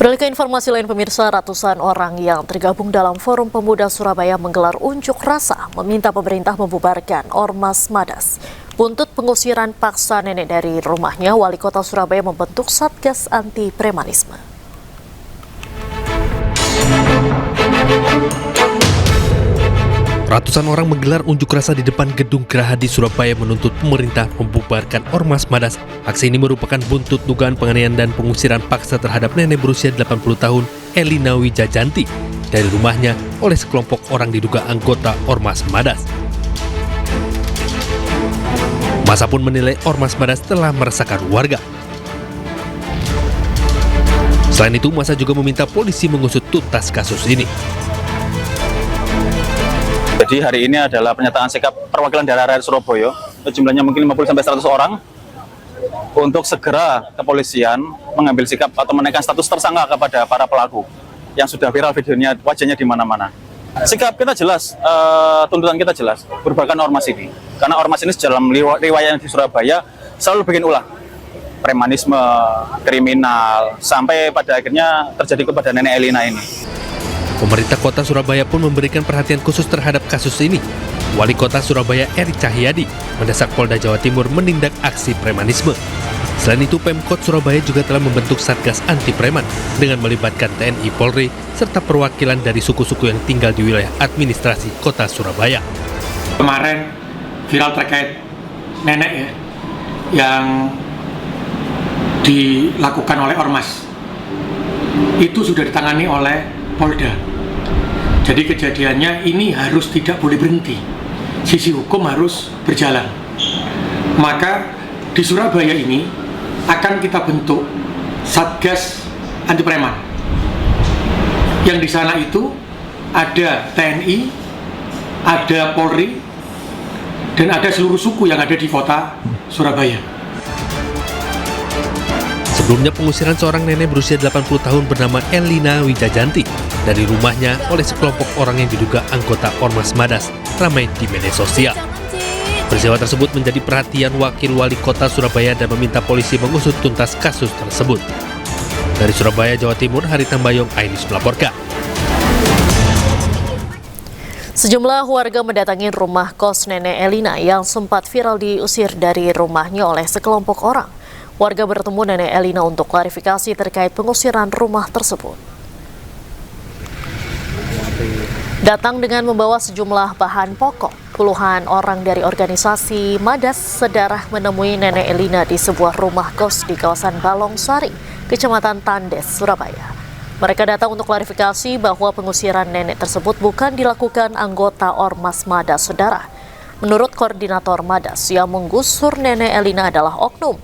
Beralih ke informasi lain pemirsa, ratusan orang yang tergabung dalam Forum Pemuda Surabaya menggelar unjuk rasa meminta pemerintah membubarkan Ormas Madas. Buntut pengusiran paksa nenek dari rumahnya, Wali Kota Surabaya membentuk Satgas Anti Premanisme. Ratusan orang menggelar unjuk rasa di depan Gedung Geraha di Surabaya menuntut pemerintah membubarkan Ormas Madas. Aksi ini merupakan buntut dugaan penganiayaan dan pengusiran paksa terhadap nenek berusia 80 tahun, Elina Wijajanti, dari rumahnya oleh sekelompok orang diduga anggota Ormas Madas. Masa pun menilai Ormas Madas telah meresahkan warga. Selain itu, masa juga meminta polisi mengusut tuntas kasus ini. Jadi hari ini adalah pernyataan sikap perwakilan daerah rakyat Surabaya, jumlahnya mungkin 50-100 orang, untuk segera kepolisian mengambil sikap atau menaikkan status tersangka kepada para pelaku yang sudah viral videonya, wajahnya di mana-mana. Sikap kita jelas, tuntutan kita jelas, bubarkan ormas ini. Karena ormas ini dalam riwayat di Surabaya selalu bikin ulah. Premanisme, kriminal, sampai pada akhirnya terjadi kepada nenek Elina ini. Pemerintah Kota Surabaya pun memberikan perhatian khusus terhadap kasus ini. Wali Kota Surabaya Erik Cahyadi mendesak Polda Jawa Timur menindak aksi premanisme. Selain itu, Pemkot Surabaya juga telah membentuk Satgas Anti Preman dengan melibatkan TNI Polri serta perwakilan dari suku-suku yang tinggal di wilayah administrasi Kota Surabaya. Kemarin viral terkait nenek yang dilakukan oleh Ormas. Itu sudah ditangani oleh Polda. Jadi kejadiannya ini harus tidak boleh berhenti. Sisi hukum harus berjalan. Maka di Surabaya ini akan kita bentuk Satgas Anti Preman. Yang di sana itu ada TNI, ada Polri, dan ada seluruh suku yang ada di kota Surabaya. Sebelumnya, pengusiran seorang nenek berusia 80 tahun bernama Elina Wijajanti dari rumahnya oleh sekelompok orang yang diduga anggota Ormas Madas ramai di media sosial. Peristiwa tersebut menjadi perhatian Wakil Wali Kota Surabaya dan meminta polisi mengusut tuntas kasus tersebut. Dari Surabaya, Jawa Timur, Hari Tambayong, Ainis melaporkan. Sejumlah warga mendatangi rumah kos nenek Elina yang sempat viral diusir dari rumahnya oleh sekelompok orang. Warga bertemu nenek Elina untuk klarifikasi terkait pengusiran rumah tersebut. Datang dengan membawa sejumlah bahan pokok, puluhan orang dari organisasi Madas sedarah menemui nenek Elina di sebuah rumah kos di kawasan Balong Sari, Kecamatan Tandes, Surabaya. Mereka datang untuk klarifikasi bahwa pengusiran nenek tersebut bukan dilakukan anggota Ormas Madas sedarah. Menurut koordinator Madas, yang menggusur nenek Elina adalah oknum.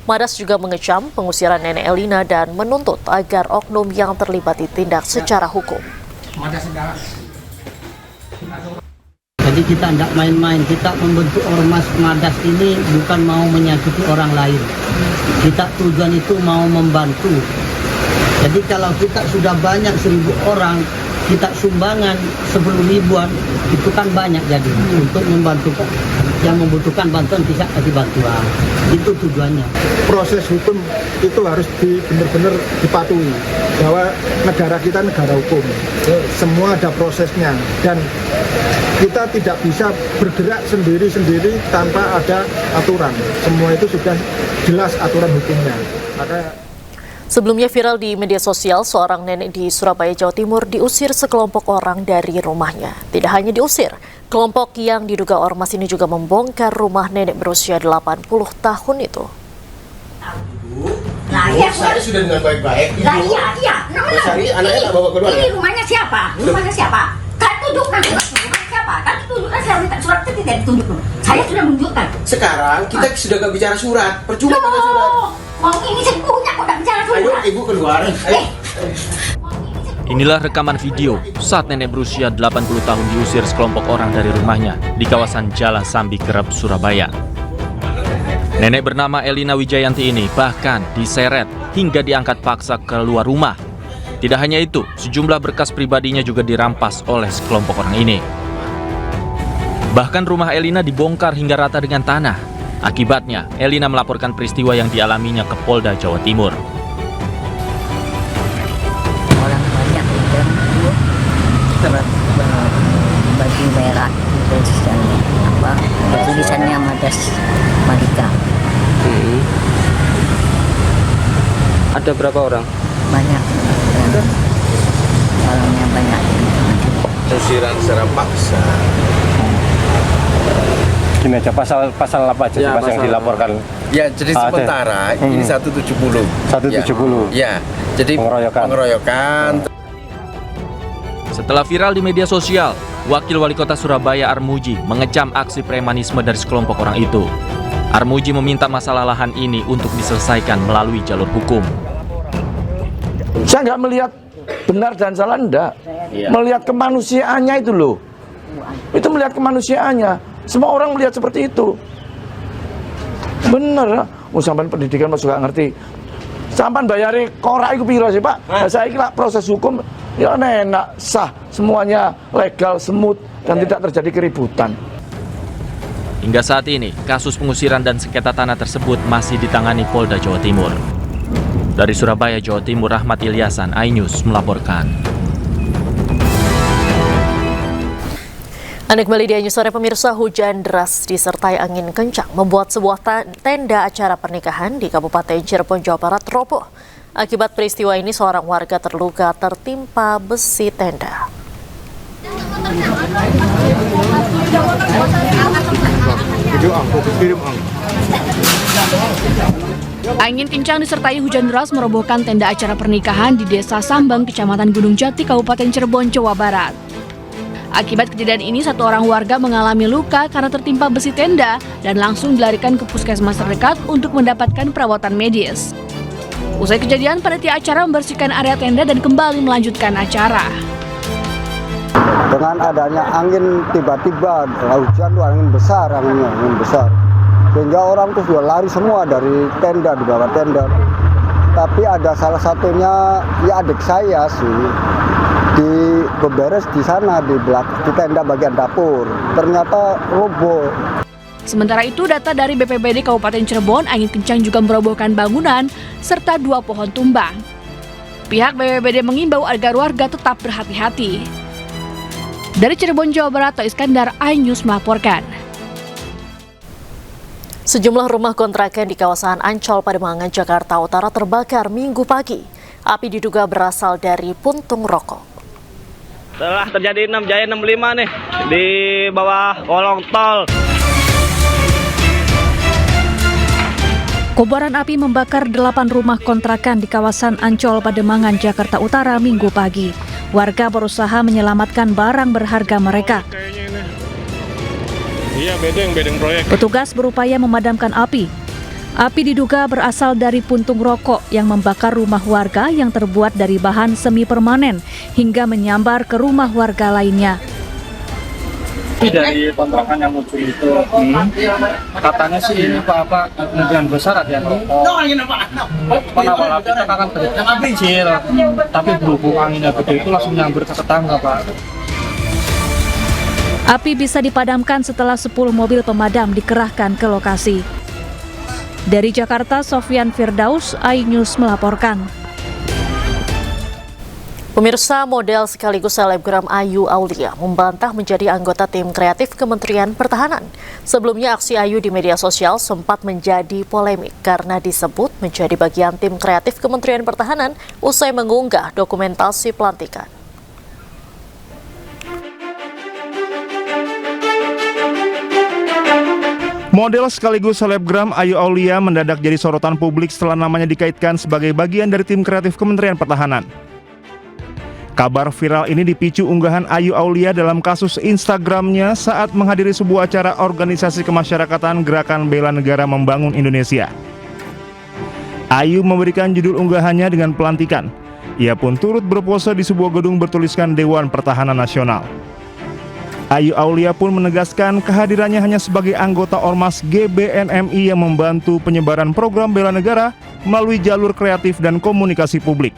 Madas juga mengecam pengusiran nenek Elina dan menuntut agar oknum yang terlibat ditindak secara hukum. Jadi kita tidak main-main, kita membentuk Ormas Madas ini bukan mau menyakiti orang lain. Kita tujuan itu mau membantu. Jadi kalau kita sudah banyak 1.000 orang, kita sumbangan 10 ribuan, itu kan banyak jadi untuk membantu yang membutuhkan bantuan bisa kasih bantuan. Itu tujuannya. Proses hukum itu harus benar-benar dipatuhi bahwa negara kita negara hukum. Semua ada prosesnya dan kita tidak bisa bergerak sendiri-sendiri tanpa ada aturan. Semua itu sudah jelas aturan hukumnya. Sebelumnya viral di media sosial, seorang nenek di Surabaya, Jawa Timur diusir sekelompok orang dari rumahnya. Tidak hanya diusir, kelompok yang diduga ormas ini juga membongkar rumah nenek berusia 80 tahun itu. Saya sudah dengan baik-baik. Iya. Cari anaknya bawa kedua. Ini rumahnya siapa? Rumahnya siapa? Kan tunjukkan rumahnya siapa? Kan tunjukkan, saya minta surat itu tidak ditunjukkan. Saya sudah menunjukkan. Sekarang kita sudah gak bicara surat. Percuma kita surat. Ini saya punya kok gak bicara surat. Ayo ibu keluar. Inilah rekaman video saat nenek berusia 80 tahun diusir sekelompok orang dari rumahnya di kawasan Jalan Sambi Kerep, Surabaya. Nenek bernama Elina Wijayanti ini bahkan diseret hingga diangkat paksa keluar rumah. Tidak hanya itu, sejumlah berkas pribadinya juga dirampas oleh sekelompok orang ini. Bahkan rumah Elina dibongkar hingga rata dengan tanah. Akibatnya, Elina melaporkan peristiwa yang dialaminya ke Polda Jawa Timur. Madas Malika. Ada berapa orang? Banyak. Orangnya banyak. Pengusiran secara paksa. Gini aja, pasal apa aja Ya, yang dilaporkan? Ya, jadi sementara ini 170. 170. Ya, jadi pengeroyokan. Setelah viral di media sosial, Wakil Wali Kota Surabaya Armuji mengecam aksi premanisme dari sekelompok orang itu. Armuji meminta masalah lahan ini untuk diselesaikan melalui jalur hukum. Saya nggak melihat benar dan salah, enggak. Melihat kemanusiaannya itu loh. Itu melihat kemanusiaannya. Semua orang melihat seperti itu. Bener, sampean pendidikan mas juga ngerti. Sampean bayari korak iku piro sih, Pak? Nah, saya kira proses hukum ya enak, sah, semuanya legal, smooth dan tidak terjadi keributan. Hingga saat ini, kasus pengusiran dan sengketa tanah tersebut masih ditangani Polda Jawa Timur. Dari Surabaya, Jawa Timur, Rahmat Ilyasan, iNews melaporkan. Anda kembali di iNews Sore, pemirsa. Hujan deras disertai angin kencang membuat sebuah tenda acara pernikahan di Kabupaten Cirebon, Jawa Barat roboh. Akibat peristiwa ini, seorang warga terluka tertimpa besi tenda. Angin kencang disertai hujan deras merobohkan tenda acara pernikahan di Desa Sambang, Kecamatan Gunung Jati, Kabupaten Cirebon, Jawa Barat. Akibat kejadian ini, satu orang warga mengalami luka karena tertimpa besi tenda dan langsung dilarikan ke puskesmas terdekat untuk mendapatkan perawatan medis. Usai kejadian, panitia acara membersihkan area tenda dan kembali melanjutkan acara. Dengan adanya angin tiba-tiba, hujan tuh angin besar, sehingga orang tuh sudah lari semua dari tenda, di bawah tenda. Tapi ada salah satunya, ya adik saya sih, di beberes di sana di belakang di tenda bagian dapur, ternyata roboh. Sementara itu, data dari BPBD Kabupaten Cirebon, angin kencang juga merobohkan bangunan serta 2 pohon tumbang. Pihak BPBD mengimbau agar warga tetap berhati-hati. Dari Cirebon, Jawa Barat, Toh Iskandar, iNews melaporkan. Sejumlah rumah kontrakan di kawasan Ancol, Pademangan, Jakarta Utara terbakar Minggu pagi. Api diduga berasal dari puntung rokok. Telah terjadi 6 Jaya 65 nih di bawah kolong tol. Kobaran api membakar 8 rumah kontrakan di kawasan Ancol, Pademangan, Jakarta Utara Minggu pagi. Warga berusaha menyelamatkan barang berharga mereka. Iya, bedeng proyek. Petugas berupaya memadamkan api. Api diduga berasal dari puntung rokok yang membakar rumah warga yang terbuat dari bahan semi permanen hingga menyambar ke rumah warga lainnya. Dari kontrakan yang muncul itu, katanya sih ini apa kemungkinan besar ada yang penawar api akan kecil, tapi berhubung anginnya gede itu langsung nyamber ke tetangga, Pak. Api bisa dipadamkan setelah 10 mobil pemadam dikerahkan ke lokasi. Dari Jakarta, Sofyan Firdaus, iNews melaporkan. Pemirsa, model sekaligus selebgram Ayu Aulia membantah menjadi anggota tim kreatif Kementerian Pertahanan. Sebelumnya, aksi Ayu di media sosial sempat menjadi polemik karena disebut menjadi bagian tim kreatif Kementerian Pertahanan usai mengunggah dokumentasi pelantikan. Model sekaligus selebgram Ayu Aulia mendadak jadi sorotan publik setelah namanya dikaitkan sebagai bagian dari tim kreatif Kementerian Pertahanan. Kabar viral ini dipicu unggahan Ayu Aulia dalam kasus Instagramnya saat menghadiri sebuah acara organisasi kemasyarakatan Gerakan Bela Negara Membangun Indonesia. Ayu memberikan judul unggahannya dengan pelantikan. Ia pun turut berpose di sebuah gedung bertuliskan Dewan Pertahanan Nasional. Ayu Aulia pun menegaskan kehadirannya hanya sebagai anggota Ormas GBNMI yang membantu penyebaran program bela negara melalui jalur kreatif dan komunikasi publik.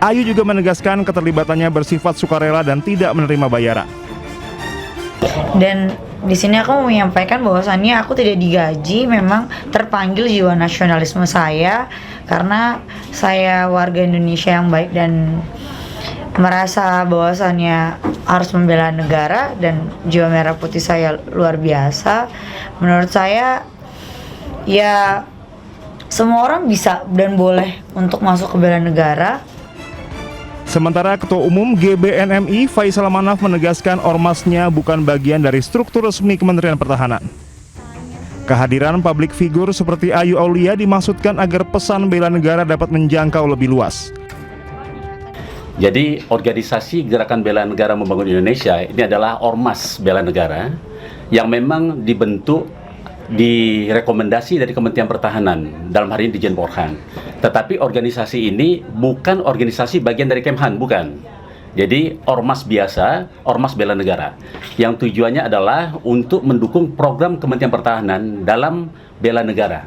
Ayu juga menegaskan keterlibatannya bersifat sukarela dan tidak menerima bayaran. Dan di sini aku mau menyampaikan bahwasannya aku tidak digaji, memang terpanggil jiwa nasionalisme saya karena saya warga Indonesia yang baik dan merasa bahwasannya harus membela negara dan jiwa merah putih saya luar biasa. Menurut saya ya semua orang bisa dan boleh untuk masuk ke bela negara. Sementara Ketua Umum GBNMI Faisal Manaf menegaskan ormasnya bukan bagian dari struktur resmi Kementerian Pertahanan. Kehadiran publik figur seperti Ayu Aulia dimaksudkan agar pesan bela negara dapat menjangkau lebih luas. Jadi organisasi Gerakan Bela Negara Membangun Indonesia ini adalah ormas bela negara yang memang dibentuk di rekomendasi dari Kementerian Pertahanan, dalam hari ini Dijen Porhan. Tetapi organisasi ini bukan organisasi bagian dari Kemhan, bukan. Jadi ormas biasa, ormas bela negara, yang tujuannya adalah untuk mendukung program Kementerian Pertahanan dalam bela negara.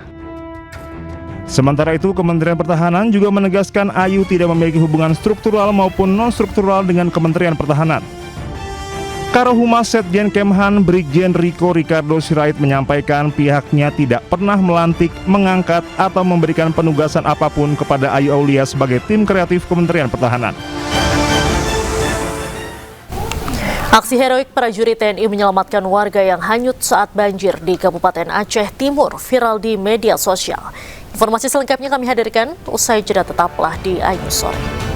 Sementara itu, Kementerian Pertahanan juga menegaskan Ayu tidak memiliki hubungan struktural maupun non-struktural dengan Kementerian Pertahanan. Karohumas Setjen Kemhan Brigjen Riko Ricardo Sirait menyampaikan pihaknya tidak pernah melantik, mengangkat, atau memberikan penugasan apapun kepada Ayu Aulia sebagai tim kreatif Kementerian Pertahanan. Aksi heroik prajurit TNI menyelamatkan warga yang hanyut saat banjir di Kabupaten Aceh Timur viral di media sosial. Informasi selengkapnya kami hadirkan usai jeda, tetaplah di Ayu Sore.